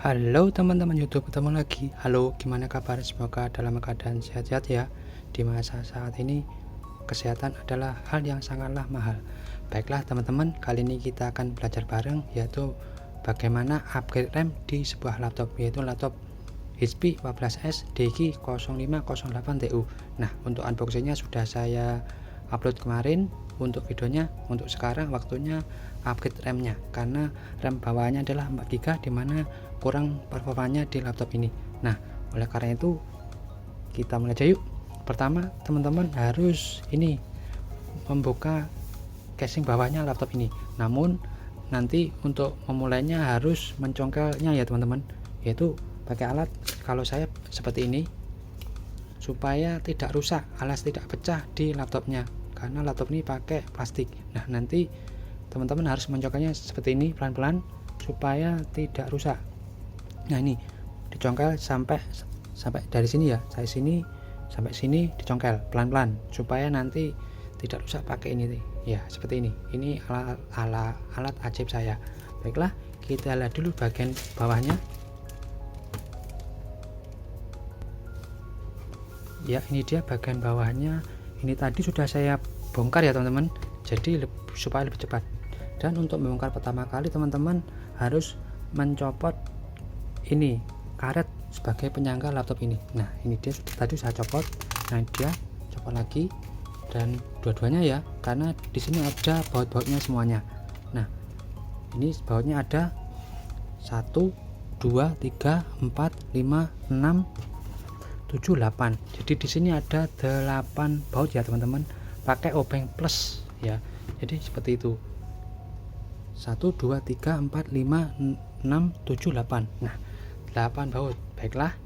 Halo teman-teman YouTube, ketemu lagi. Halo, gimana kabar? Semoga dalam keadaan sehat-sehat ya. Di masa saat ini, kesehatan adalah hal yang sangatlah mahal. Baiklah teman-teman, kali ini kita akan belajar bareng, yaitu bagaimana upgrade RAM di sebuah laptop, yaitu laptop HP 14S DG 0508TU. Nah, untuk unboxingnya sudah saya upload kemarin. Untuk videonya, untuk sekarang waktunya upgrade RAM-nya, karena RAM bawaannya adalah 4GB, dimana kurang performanya di laptop ini. Nah, oleh karena itu kita mulai aja yuk. Pertama, teman-teman harus ini membuka casing bawahnya laptop ini. Namun nanti untuk memulainya harus mencongkelnya ya teman-teman, yaitu pakai alat, kalau saya seperti ini, supaya tidak rusak alias tidak pecah di laptopnya, karena laptop ini pakai plastik. Nah, nanti teman-teman harus mencongkelnya seperti ini pelan-pelan supaya tidak rusak. Nah, ini dicongkel sampai dari sini ya, saya sini sampai sini dicongkel pelan-pelan supaya nanti tidak rusak pakai ini ya, seperti ini alat ajaib saya. Baiklah, kita lihat dulu bagian bawahnya ya. Ini dia bagian bawahnya. Ini tadi sudah saya bongkar ya teman-teman, jadi supaya lebih cepat. Dan untuk membongkar pertama kali teman-teman harus mencopot ini karet sebagai penyangga laptop ini. Nah, ini dia tadi saya copot. Nah, dia copot lagi, dan dua-duanya ya, karena di sini ada baut-bautnya semuanya. Nah, ini bautnya ada 1 2 3 4 5 6 7 8. Jadi di sini ada 8 baut ya teman-teman, pakai obeng plus ya. Jadi seperti itu, 1 2 3 4 5 6 7 8. Nah, 8 baut. Baiklah,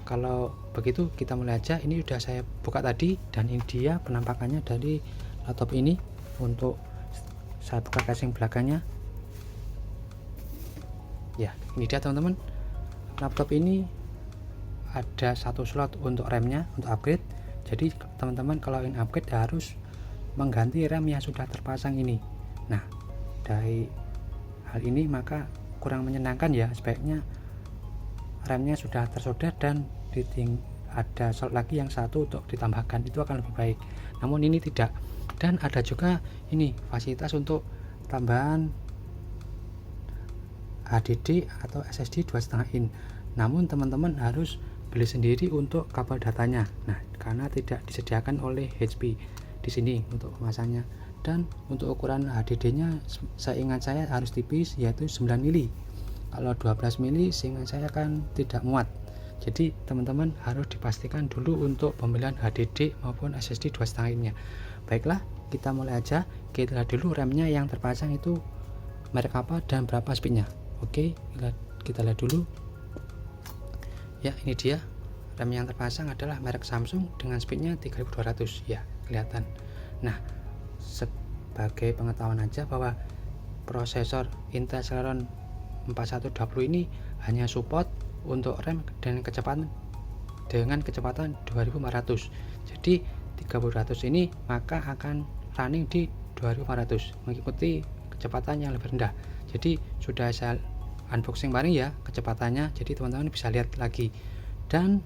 kalau begitu kita mulai aja. Ini sudah saya buka tadi, dan ini dia penampakannya dari laptop ini. Untuk saya buka casing belakangnya ya, ini dia teman-teman. Laptop ini ada satu slot untuk RAM-nya, untuk upgrade. Jadi teman-teman kalau ingin upgrade harus mengganti RAM yang sudah terpasang ini. Nah, dari hal ini maka kurang menyenangkan ya. Sebaiknya RAM-nya sudah tersolder dan ada slot lagi yang satu untuk ditambahkan, itu akan lebih baik. Namun ini tidak. Dan ada juga ini fasilitas untuk tambahan HDD atau SSD 2,5 in. Namun teman-teman harus beli sendiri untuk kabel datanya. Nah, karena tidak disediakan oleh HP di sini untuk pemasangnya. Dan untuk ukuran HDD-nya seingat saya harus tipis, yaitu 9 mili. Kalau 12 mili seingat saya kan tidak muat. Jadi teman-teman harus dipastikan dulu untuk pembelian HDD maupun SSD 2,5 in-nya. Baiklah, kita mulai aja. Kita lihat dulu RAM-nya yang terpasang itu merek apa dan berapa speednya. Oke, kita lihat dulu ya. Ini dia RAM yang terpasang adalah merek Samsung dengan speednya 3200 ya, kelihatan. Nah, sebagai pengetahuan aja bahwa prosesor Intel Celeron 4120 ini hanya support untuk RAM dengan kecepatan 2400. Jadi 3200 ini maka akan running di 2400, mengikuti kecepatan yang lebih rendah. Jadi sudah saya unboxing bareng ya kecepatannya, jadi teman-teman bisa lihat lagi. Dan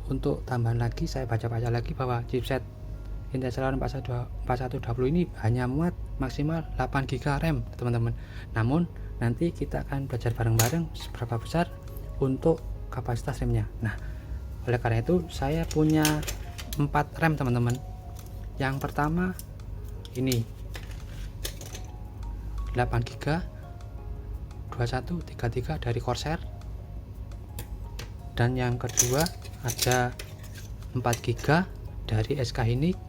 untuk tambahan lagi, saya baca-baca lagi bahwa chipset Intel Celeron 4120 ini hanya muat maksimal 8GB RAM teman-teman. Namun nanti kita akan belajar bareng-bareng seberapa besar untuk kapasitas RAM-nya. Nah, oleh karena itu saya punya 4 RAM teman-teman. Yang pertama ini 8GB 2133 dari Corsair, dan yang kedua ada 4GB dari SK Hynix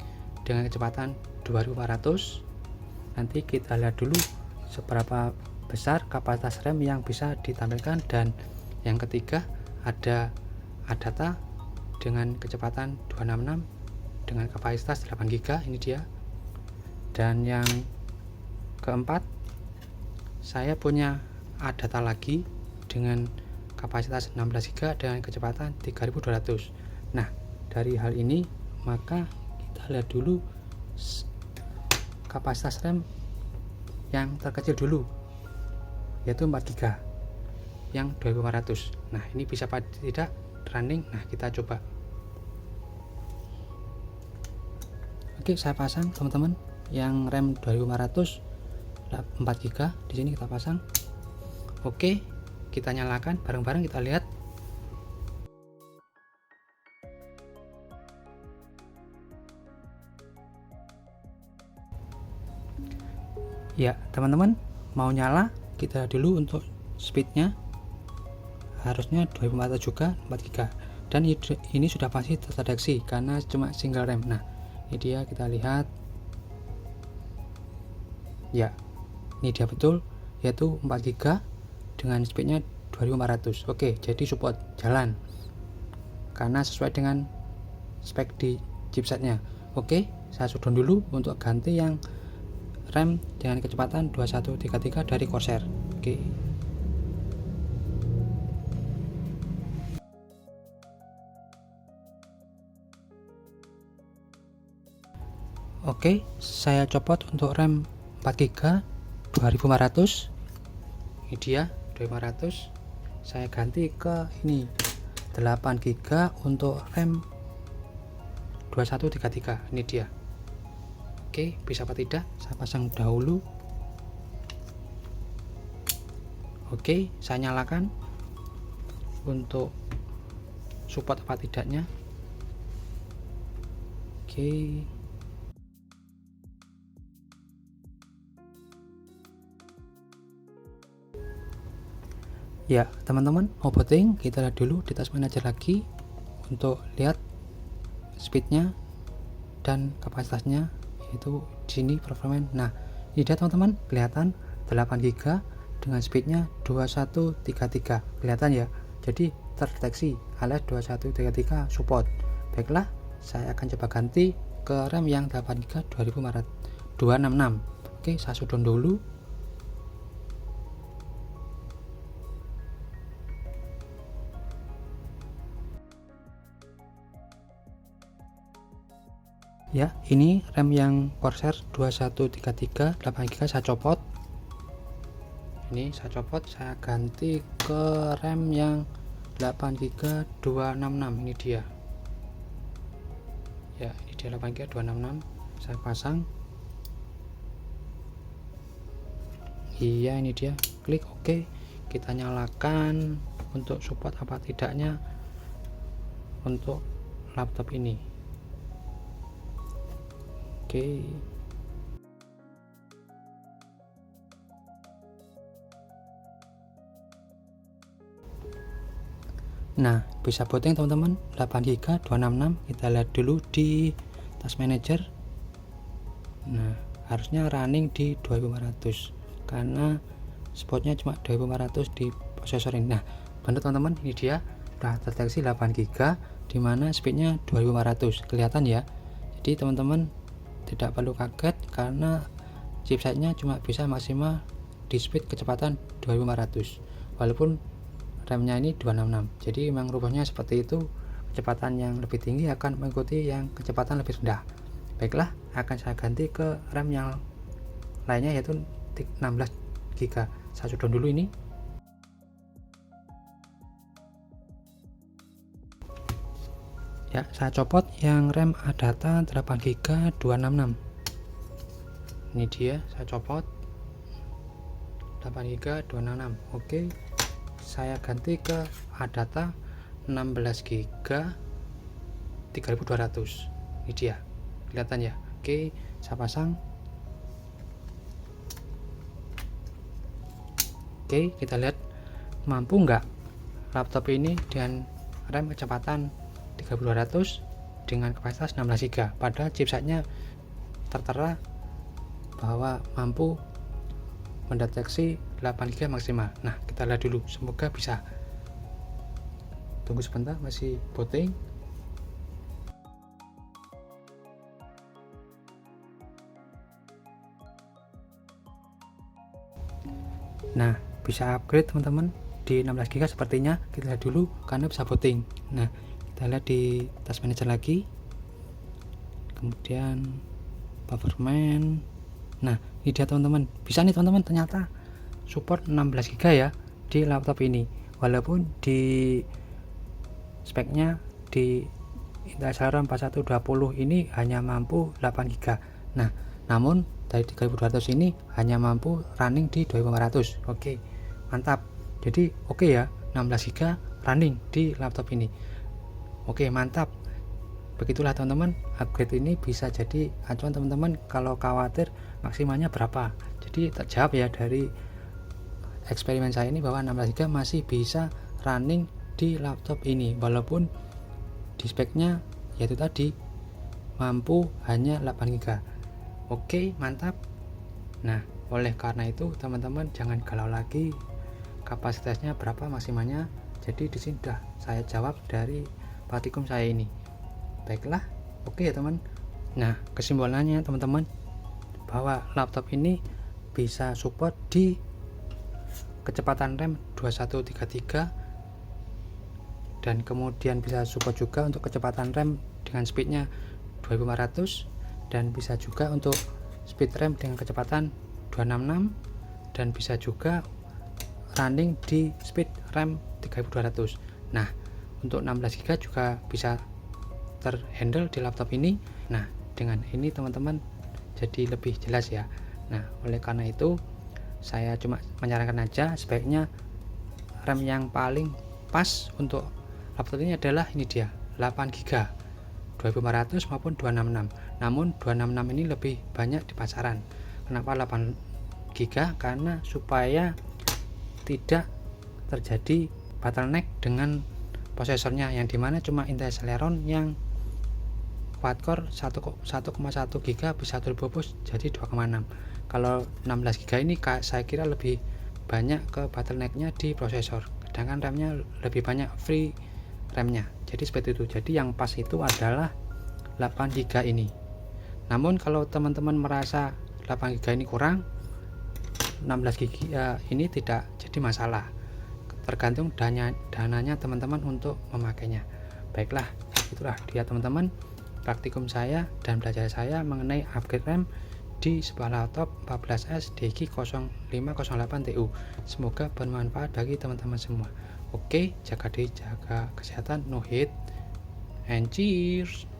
dengan kecepatan 2400. Nanti kita lihat dulu seberapa besar kapasitas RAM yang bisa ditampilkan. Dan yang ketiga ada Adata dengan kecepatan 266 dengan kapasitas 8GB, ini dia. Dan yang keempat saya punya Adata lagi dengan kapasitas 16GB dengan kecepatan 3200. Nah, dari hal ini maka kita lihat dulu kapasitas RAM yang terkecil dulu, yaitu 4GB. yang 2500. Nah, ini bisa apa tidak running. Nah, kita coba. Oke, saya pasang teman-teman yang RAM 2500 4 GB. Di sini kita pasang. Oke, kita nyalakan bareng-bareng, kita lihat. Ya, teman-teman, mau nyala, kita dulu untuk speednya harusnya 2400 juga 4 GB, dan ini sudah pasti terdeteksi karena cuma single RAM. Nah, ini dia, kita lihat ya, ini dia betul, yaitu 4 GB dengan speednya 2400. Oke, jadi support jalan karena sesuai dengan spek di chipsetnya. Oke, saya shutdown dulu untuk ganti yang RAM dengan kecepatan 2133 dari Corsair. Oke. Oke, saya copot untuk RAM 4 GB 2500. Ini dia 2500. Saya ganti ke ini 8 GB untuk RAM 2133. Ini dia. Oke, bisa apa tidak? Saya pasang dahulu. Oke, saya nyalakan untuk support apa tidaknya. Oke. Ya, teman-teman, mau booting, kita lihat dulu di task manager lagi untuk lihat speednya dan kapasitasnya, yaitu di sini performance. Nah, ini dia teman-teman, kelihatan 8 GB dengan speednya 2133, kelihatan ya, jadi terdeteksi alias 2133 support. Baiklah, saya akan coba ganti ke RAM yang 8 GB 266. Oke, saya shutdown dulu. Ya, ini RAM yang Corsair 2133 8 GB saya copot. Ini saya copot, saya ganti ke RAM yang 8 GB 266. Ini dia. Ya, ini dia 8 GB 266. Saya pasang. Iya, ini dia. Klik OK. Kita nyalakan untuk support apa tidaknya untuk laptop ini. Oke. Nah, bisa booting teman-teman, 8 GB 266. Kita lihat dulu di task manager. Nah, harusnya running di 2500 karena spotnya cuma 2500 di prosesor ini. Nah, benar teman-teman, ini dia sudah terdeteksi 8 GB dimana speednya 2500, kelihatan ya. Jadi teman-teman tidak perlu kaget karena chipsetnya cuma bisa maksimal di speed kecepatan 2500 walaupun RAM-nya ini 266. Jadi memang rupanya seperti itu, kecepatan yang lebih tinggi akan mengikuti yang kecepatan lebih rendah. Baiklah, akan saya ganti ke RAM yang lainnya yaitu 16 GB. Saya shutdown dulu ini. Ya, saya copot yang RAM ADATA 8 GB 266. Ini dia, saya copot 8 GB 266. Oke, saya ganti ke ADATA 16 GB 3200. Ini dia, kelihatan ya. Oke, saya pasang. Oke, kita lihat mampu nggak laptop ini dengan RAM kecepatan 3200 dengan kapasitas 16 GB. Padahal chipsetnya tertera bahwa mampu mendeteksi 8 GB maksimal. Nah, kita lihat dulu, semoga bisa. Tunggu sebentar, masih booting. Nah, bisa upgrade teman-teman di 16 GB sepertinya. Kita lihat dulu karena bisa booting. Nah, kita lihat di task manager lagi, kemudian performance. Nah, ini dia teman-teman, bisa nih teman-teman, ternyata support 16 GB ya di laptop ini. walaupun di speknya di Intel Celeron 4120 ini hanya mampu 8 GB. Nah, namun dari 3200 ini hanya mampu running di 2500. Oke, mantap. Jadi oke ya, 16 GB running di laptop ini. Oke, mantap. Begitulah teman-teman, upgrade ini bisa jadi acuan teman-teman kalau khawatir maksimalnya berapa. Jadi terjawab ya dari eksperimen saya ini bahwa 16 GB masih bisa running di laptop ini, walaupun di speknya yaitu tadi mampu hanya 8 GB. Oke, mantap. Nah, oleh karena itu teman-teman jangan galau lagi kapasitasnya berapa maksimalnya. Jadi di sini sudah saya jawab dari praktikum saya ini. Baiklah, oke ya teman. Nah, kesimpulannya teman-teman bahwa laptop ini bisa support di kecepatan RAM 2133 dan kemudian bisa support juga untuk kecepatan RAM dengan speednya 2500 dan bisa juga untuk speed RAM dengan kecepatan 266 dan bisa juga running di speed RAM 3200. Nah, untuk 16 GB juga bisa terhandle di laptop ini. Nah, dengan ini teman-teman jadi lebih jelas ya. Nah, oleh karena itu saya cuma menyarankan aja sebaiknya RAM yang paling pas untuk laptop ini adalah ini dia, 8 GB 2500 maupun 266. Namun 266 ini lebih banyak di pasaran. Kenapa 8 GB? Karena supaya tidak terjadi bottleneck dengan prosesornya, yang dimana cuma Intel Celeron yang quad core 1,1 GB bisa turbo boost jadi 2,6. Kalau 16 GB ini saya kira lebih banyak ke bottlenecknya di prosesor, sedangkan RAM-nya lebih banyak free RAM-nya. Jadi seperti itu. Jadi yang pas itu adalah 8 GB ini. Namun kalau teman-teman merasa 8 GB ini kurang, 16 GB ini tidak jadi masalah. Tergantung dananya teman-teman untuk memakainya. Baiklah, itulah dia teman-teman praktikum saya dan belajar saya mengenai upgrade RAM di sebuah laptop 14S DG 0508TU. Semoga bermanfaat bagi teman-teman semua. Oke, jaga diri, jaga kesehatan, no hate and cheers.